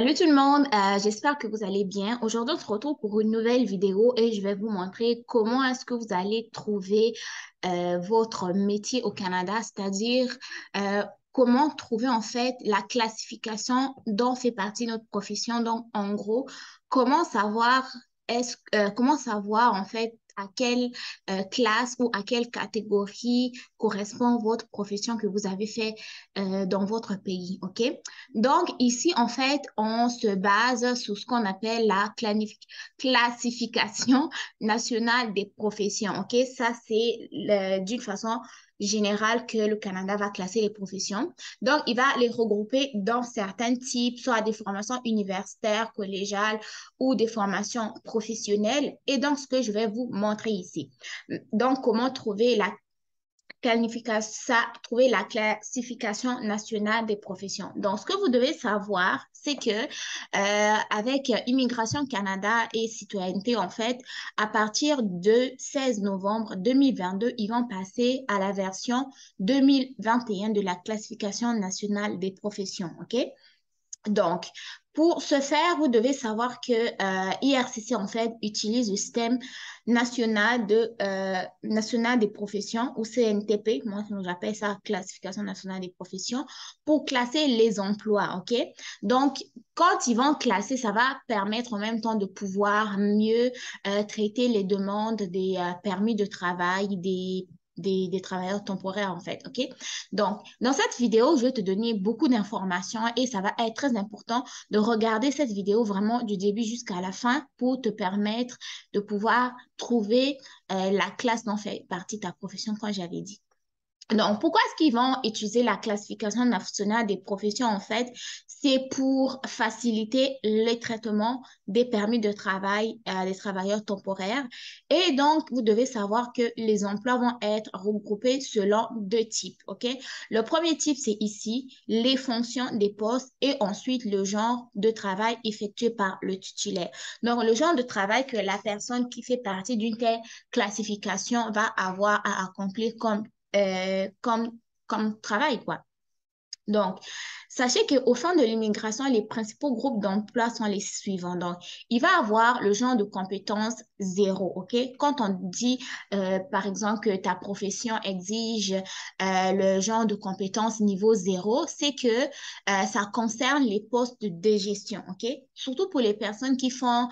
Salut tout le monde, j'espère que vous allez bien. Aujourd'hui, on se retrouve pour une nouvelle vidéo et je vais vous montrer comment est-ce que vous allez trouver votre métier au Canada, c'est-à-dire comment trouver en fait la classification dont fait partie notre profession. Donc, en gros, comment savoir comment savoir en fait à quelle classe ou à quelle catégorie correspond votre profession que vous avez fait dans votre pays, ok? Donc, ici, en fait, on se base sur ce qu'on appelle la classification nationale des professions. OK? Ça, c'est d'une façon générale que le Canada va classer les professions. Donc, il va les regrouper dans certains types, soit des formations universitaires, collégiales ou des formations professionnelles. Et donc, ce que je vais vous montrer ici. Donc, comment trouver trouver la classification nationale des professions. Donc, ce que vous devez savoir, c'est que avec Immigration Canada et citoyenneté, en fait, à partir de 16 novembre 2022, ils vont passer à la version 2021 de la classification nationale des professions. OK? Donc, pour ce faire, vous devez savoir que IRCC, en fait, utilise le système national des professions, ou CNTP, moi, j'appelle ça classification nationale des professions, pour classer les emplois, OK? Donc, quand ils vont classer, ça va permettre en même temps de pouvoir mieux traiter les demandes des permis de travail, des travailleurs temporaires, en fait, OK? Donc, dans cette vidéo, je vais te donner beaucoup d'informations et ça va être très important de regarder cette vidéo vraiment du début jusqu'à la fin pour te permettre de pouvoir trouver la classe dont fait partie ta profession, comme j'avais dit. Donc, pourquoi est-ce qu'ils vont utiliser la classification nationale des professions, en fait? C'est pour faciliter le traitement des permis de travail des travailleurs temporaires. Et donc, vous devez savoir que les emplois vont être regroupés selon deux types, OK? Le premier type, c'est ici, les fonctions des postes et ensuite le genre de travail effectué par le titulaire. Donc, le genre de travail que la personne qui fait partie d'une telle classification va avoir à accomplir comme travail, quoi. Donc, sachez qu'au fin de l'immigration, les principaux groupes d'emploi sont les suivants. Donc, il va avoir le genre de compétences zéro, OK? Quand on dit, par exemple, que ta profession exige le genre de compétences niveau zéro, c'est que ça concerne les postes de gestion, OK? Surtout pour les personnes qui font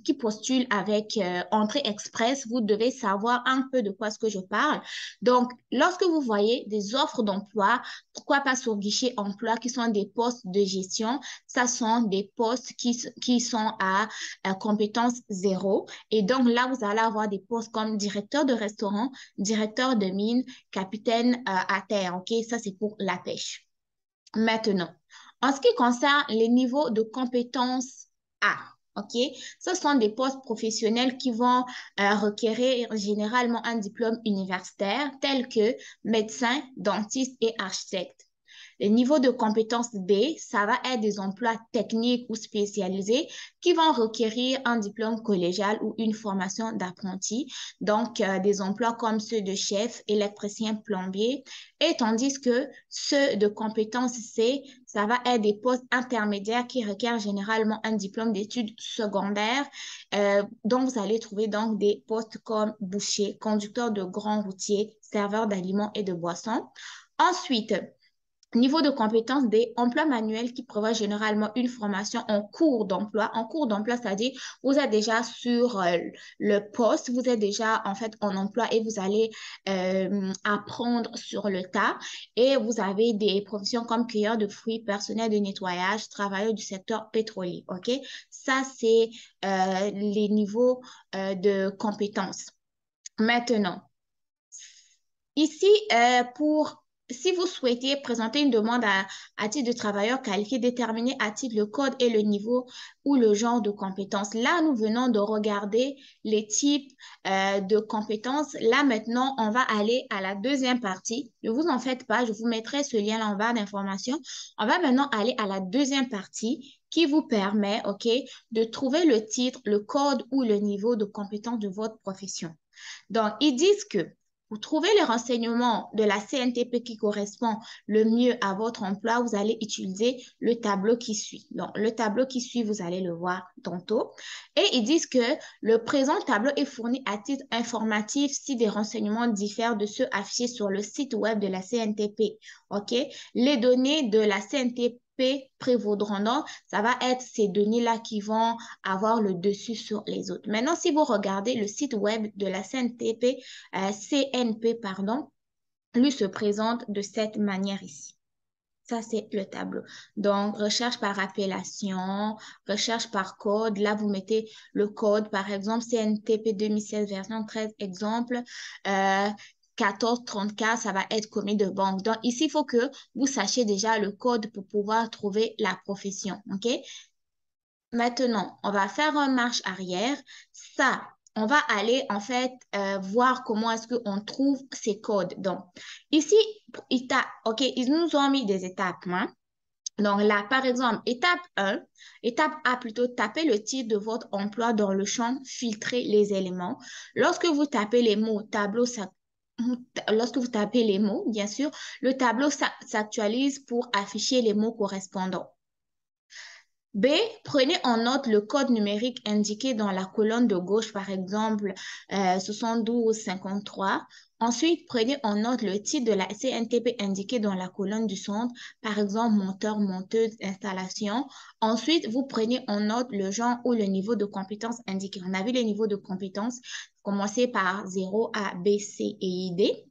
qui postulent avec entrée express, vous devez savoir un peu de quoi est-ce que je parle. Donc, lorsque vous voyez des offres d'emploi, pourquoi pas sur guichet emploi qui sont des postes de gestion? Ça sont des postes qui sont à compétence zéro. Et donc là, vous allez avoir des postes comme directeur de restaurant, directeur de mine, capitaine à terre. OK? Ça, c'est pour la pêche. Maintenant, en ce qui concerne les niveaux de compétences A, OK? Ce sont des postes professionnels qui vont requérir généralement un diplôme universitaire tel que médecin, dentiste et architecte. Le niveau de compétence B, ça va être des emplois techniques ou spécialisés qui vont requérir un diplôme collégial ou une formation d'apprenti. Donc, des emplois comme ceux de chef, électricien, plombier. Et tandis que ceux de compétence C, ça va être des postes intermédiaires qui requièrent généralement un diplôme d'études secondaires. Donc, vous allez trouver donc des postes comme boucher, conducteur de grands routiers, serveur d'aliments et de boissons. Ensuite, niveau de compétences des emplois manuels qui prévoient généralement une formation en cours d'emploi. En cours d'emploi, c'est-à-dire vous êtes déjà sur le poste, vous êtes déjà en fait en emploi et vous allez apprendre sur le tas. Et vous avez des professions comme cueilleur de fruits, personnel de nettoyage, travailleur du secteur pétrolier. OK? Ça, c'est les niveaux de compétences. Maintenant, ici, si vous souhaitez présenter une demande à titre de travailleur qualifié, déterminer à titre le code et le niveau ou le genre de compétences. Là, nous venons de regarder les types de compétences. Là, maintenant, on va aller à la deuxième partie. Ne vous en faites pas, je vous mettrai ce lien là en bas d'information. On va maintenant aller à la deuxième partie qui vous permet, OK, de trouver le titre, le code ou le niveau de compétence de votre profession. Donc, ils disent que Pour trouver les renseignements de la CNTP qui correspond le mieux à votre emploi, vous allez utiliser le tableau qui suit. Donc, le tableau qui suit, vous allez le voir tantôt. Et ils disent que le présent tableau est fourni à titre informatif si des renseignements diffèrent de ceux affichés sur le site web de la CNTP. OK? Les données de la CNTP prévaudront. Donc, ça va être ces données-là qui vont avoir le dessus sur les autres. Maintenant, si vous regardez le site web de la CNTP, CNP, pardon, lui se présente de cette manière ici. Ça, c'est le tableau. Donc, recherche par appellation, recherche par code. Là, vous mettez le code, par exemple, CNTP 2016 version 13, exemple. 1434, ça va être commis de banque. Donc, ici, il faut que vous sachiez déjà le code pour pouvoir trouver la profession. OK? Maintenant, on va faire une marche arrière. Ça, on va aller en fait voir comment est-ce qu'on trouve ces codes. Donc, ici, OK, ils nous ont mis des étapes. Hein? Donc là, par exemple, étape 1, étape A plutôt, tapez le titre de votre emploi dans le champ filtrer les éléments. Lorsque vous tapez les mots tableau, lorsque vous tapez les mots, bien sûr, le tableau s'actualise pour afficher les mots correspondants. B, prenez en note le code numérique indiqué dans la colonne de gauche, par exemple 7253. Ensuite, prenez en note le titre de la CNTP indiqué dans la colonne du centre, par exemple monteur, monteuse, installation. Ensuite, vous prenez en note le genre ou le niveau de compétence indiqué. On a vu les niveaux de compétences, commencer par 0 A, B, C et D.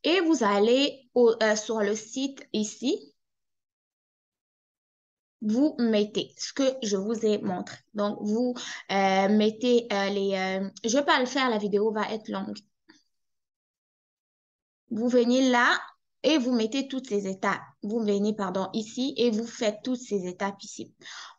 Et vous allez sur le site ici, vous mettez ce que je vous ai montré. Donc, vous mettez je ne vais pas le faire, la vidéo va être longue. Vous venez là et vous mettez toutes ces étapes. Vous venez, pardon, ici et vous faites toutes ces étapes ici.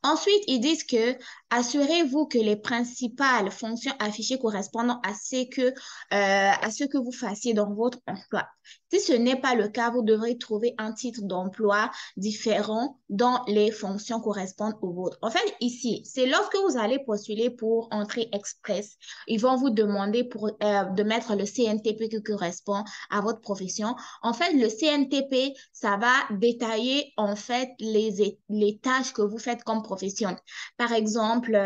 Ensuite, ils disent que assurez-vous que les principales fonctions affichées correspondent à ce que vous fassiez dans votre emploi. Si ce n'est pas le cas, vous devrez trouver un titre d'emploi différent dont les fonctions correspondent au vôtre. En fait, ici, c'est lorsque vous allez postuler pour entrée express, ils vont vous demander de mettre le CNTP qui correspond à votre profession. En fait, le CNTP, ça va détailler en fait les tâches que vous faites comme profession. Par exemple,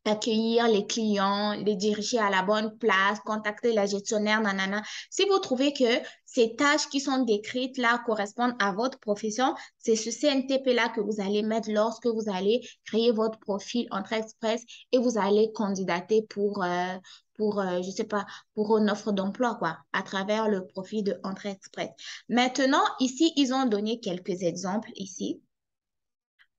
accueillir les clients, les diriger à la bonne place, contacter la gestionnaire, nanana. Si vous trouvez que ces tâches qui sont décrites là correspondent à votre profession, c'est ce CNTP-là que vous allez mettre lorsque vous allez créer votre profil Entrée Express et vous allez candidater je sais pas, pour une offre d'emploi, quoi, à travers le profil de Entrée Express. Maintenant, ici, ils ont donné quelques exemples ici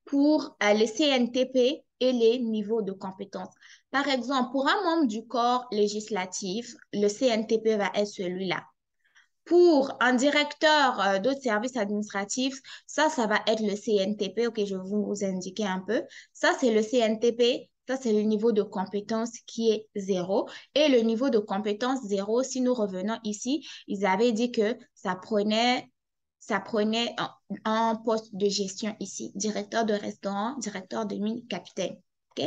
pour les CNTP et les niveaux de compétences. Par exemple, pour un membre du corps législatif, le CNTP va être celui-là. Pour un directeur d'autres services administratifs, ça va être le CNTP. OK, je vais vous indiquer un peu. Ça, c'est le CNTP. Ça, c'est le niveau de compétence qui est 0. Et le niveau de compétence 0, si nous revenons ici, ils avaient dit que ça prenait un poste de gestion ici, directeur de restaurant, directeur de mine, capitaine. OK?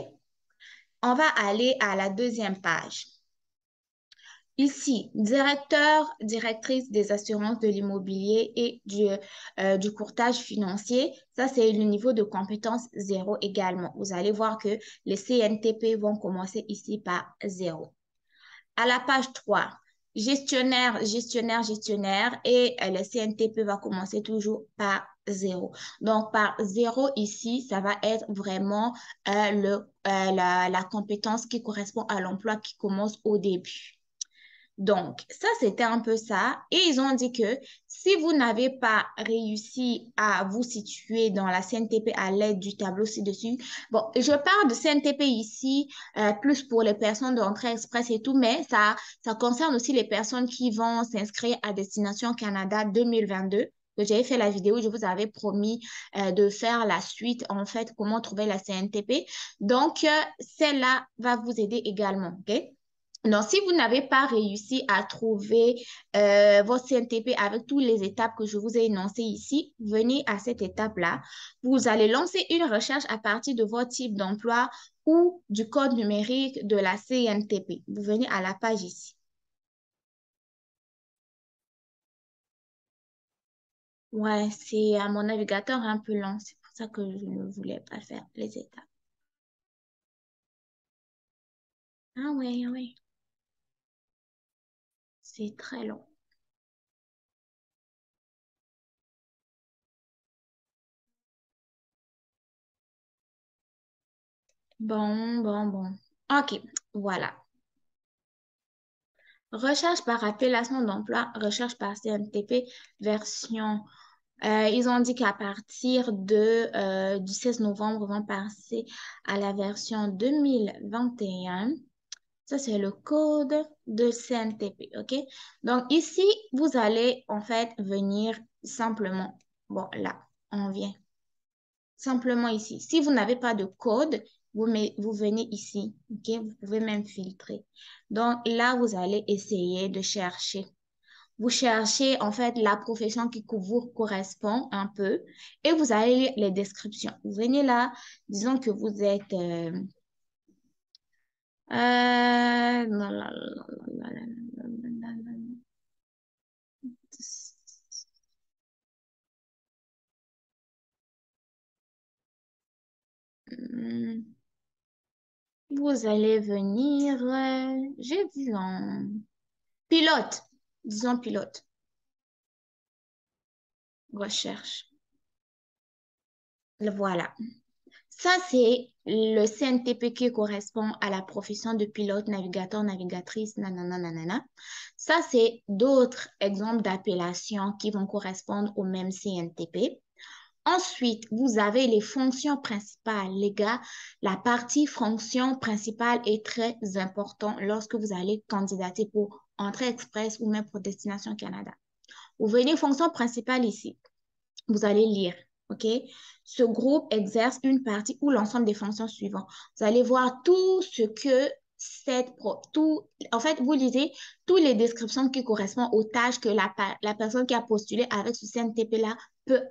On va aller à la deuxième page. Ici, directeur, directrice des assurances de l'immobilier et du courtage financier. Ça, c'est le niveau de compétence 0 également. Vous allez voir que les CNTP vont commencer ici par 0. À la page 3, gestionnaire, gestionnaire, gestionnaire et le CNTP va commencer toujours par 0. Donc, par 0 ici, ça va être vraiment la compétence qui correspond à l'emploi qui commence au début. Donc, ça, c'était un peu ça. Et ils ont dit que si vous n'avez pas réussi à vous situer dans la CNTP à l'aide du tableau ci-dessus, bon, je parle de CNTP ici, plus pour les personnes d'entrée express et tout, mais ça concerne aussi les personnes qui vont s'inscrire à Destination Canada 2022. Que j'avais fait la vidéo, je vous avais promis de faire la suite, en fait, comment trouver la CNTP. Donc, celle-là va vous aider également, OK? Donc, si vous n'avez pas réussi à trouver votre CNTP avec toutes les étapes que je vous ai énoncées ici, venez à cette étape-là. Vous allez lancer une recherche à partir de votre type d'emploi ou du code numérique de la CNTP. Vous venez à la page ici. Ouais, c'est mon navigateur est un peu lent. C'est pour ça que je ne voulais pas faire les étapes. Ah ouais, ouais, c'est très long. Bon, bon, bon. OK, voilà. Recherche par appellation d'emploi, recherche par CNTP, version. Ils ont dit qu'à partir du 16 novembre, ils vont passer à la version 2021. Ça, c'est le code de CNTP, OK? Donc, ici, vous allez en fait venir simplement. Bon, là, on vient. Simplement ici. Si vous n'avez pas de code, vous venez ici, OK? Vous pouvez même filtrer. Donc, là, vous allez essayer de chercher. Vous cherchez en fait la profession qui vous correspond un peu et vous allez lire les descriptions. Vous venez là, disons que vous êtes... non, non, non, non, non, non, non, non. Hmm. Vous allez venir, j'ai vu en pilote, disons pilote, recherche. Voilà. Ça, c'est le CNTP qui correspond à la profession de pilote, navigateur, navigatrice, nanana, nanana. Ça, c'est d'autres exemples d'appellations qui vont correspondre au même CNTP. Ensuite, vous avez les fonctions principales. Les gars, la partie fonction principale est très importante lorsque vous allez candidater pour Entrée Express ou même pour Destination Canada. Vous venez fonction principale ici. Vous allez lire, OK? Ce groupe exerce une partie ou l'ensemble des fonctions suivantes. Vous allez voir tout ce que en fait, vous lisez toutes les descriptions qui correspondent aux tâches que la personne qui a postulé avec ce CNTP-là peut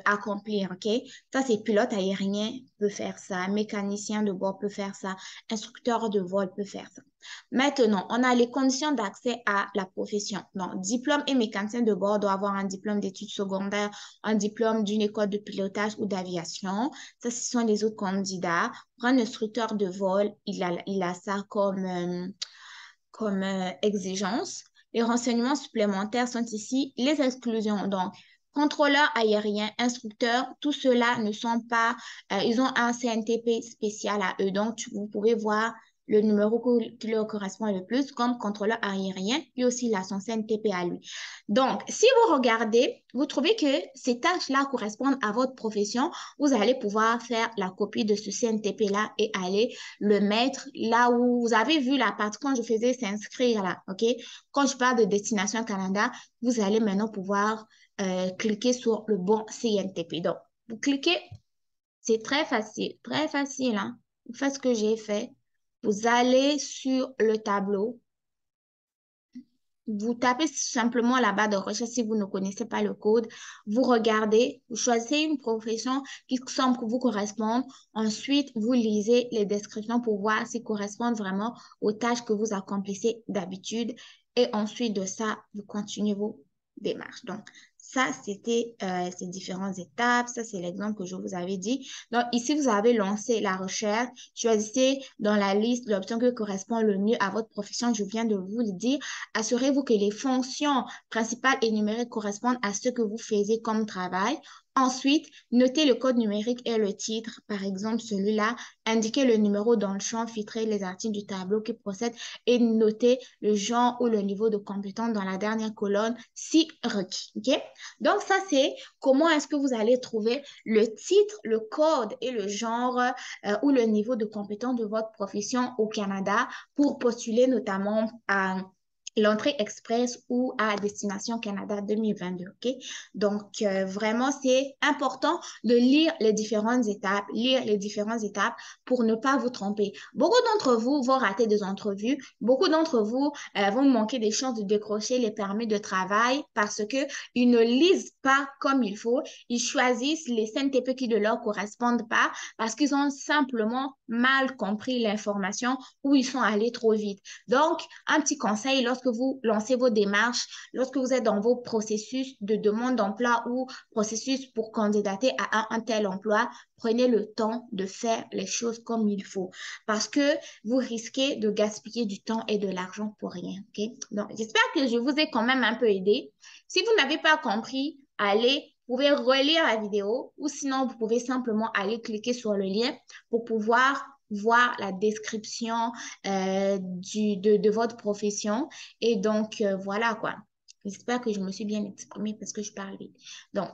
accomplir, OK? Ça, c'est pilote aérien peut faire ça, mécanicien de bord peut faire ça, instructeur de vol peut faire ça. Maintenant, on a les conditions d'accès à la profession. Donc, diplôme et mécanicien de bord doit avoir un diplôme d'études secondaires, un diplôme d'une école de pilotage ou d'aviation. Ça, ce sont les autres candidats. Pour un instructeur de vol, il a ça comme exigence. Les renseignements supplémentaires sont ici les exclusions. Donc, contrôleurs aériens, instructeurs, tout cela ne sont pas, ils ont un CNTP spécial à eux. Donc, vous pouvez voir le numéro qui leur correspond le plus comme contrôleur aérien, puis aussi là, son CNTP à lui. Donc, si vous regardez, vous trouvez que ces tâches-là correspondent à votre profession, vous allez pouvoir faire la copie de ce CNTP-là et aller le mettre là où vous avez vu la partie quand je faisais s'inscrire là, OK? Quand je parle de Destination Canada, vous allez maintenant pouvoir cliquer sur le bon CNTP. Donc, vous cliquez, c'est très facile, hein? Vous faites ce que j'ai fait. Vous allez sur le tableau, vous tapez simplement la barre de recherche si vous ne connaissez pas le code. Vous regardez, vous choisissez une profession qui semble vous correspondre. Ensuite, vous lisez les descriptions pour voir s'ils correspondent vraiment aux tâches que vous accomplissez d'habitude. Et ensuite de ça, vous continuez vos démarches. Donc, ça, c'était ces différentes étapes. Ça, c'est l'exemple que je vous avais dit. Donc, ici, vous avez lancé la recherche. Choisissez dans la liste l'option qui correspond le mieux à votre profession. Je viens de vous le dire. Assurez-vous que les fonctions principales et numériques correspondent à ce que vous faisiez comme travail. Ensuite, notez le code numérique et le titre, par exemple celui-là. Indiquez le numéro dans le champ, filtrez les articles du tableau qui procèdent et notez le genre ou le niveau de compétence dans la dernière colonne si requis. OK? Donc, ça, c'est comment est-ce que vous allez trouver le titre, le code et le genre ou le niveau de compétence de votre profession au Canada pour postuler notamment à l'entrée express ou à Destination Canada 2022, OK? Donc, vraiment, c'est important de lire les différentes étapes pour ne pas vous tromper. Beaucoup d'entre vous vont rater des entrevues. Beaucoup d'entre vous vont manquer des chances de décrocher les permis de travail parce qu'ils ne lisent pas comme il faut. Ils choisissent les CNTP qui ne leur correspondent pas parce qu'ils ont simplement mal compris l'information ou ils sont allés trop vite. Donc, un petit conseil, lorsque vous lancez vos démarches, lorsque vous êtes dans vos processus de demande d'emploi ou processus pour candidater à un tel emploi, prenez le temps de faire les choses comme il faut parce que vous risquez de gaspiller du temps et de l'argent pour rien. Ok? Donc, j'espère que je vous ai quand même un peu aidé. Si vous n'avez pas compris, allez, vous pouvez relire la vidéo ou sinon, vous pouvez simplement aller cliquer sur le lien pour pouvoir voir la description de votre profession. Et donc, voilà quoi. J'espère que je me suis bien exprimée parce que je parle vite. Donc,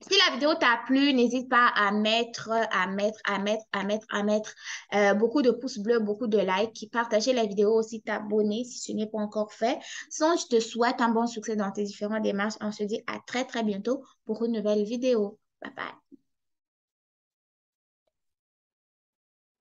si la vidéo t'a plu, n'hésite pas à mettre beaucoup de pouces bleus, beaucoup de likes, partager la vidéo aussi, t'abonner si ce n'est pas encore fait. Sinon, je te souhaite un bon succès dans tes différentes démarches. On se dit à très, très bientôt pour une nouvelle vidéo. Bye bye.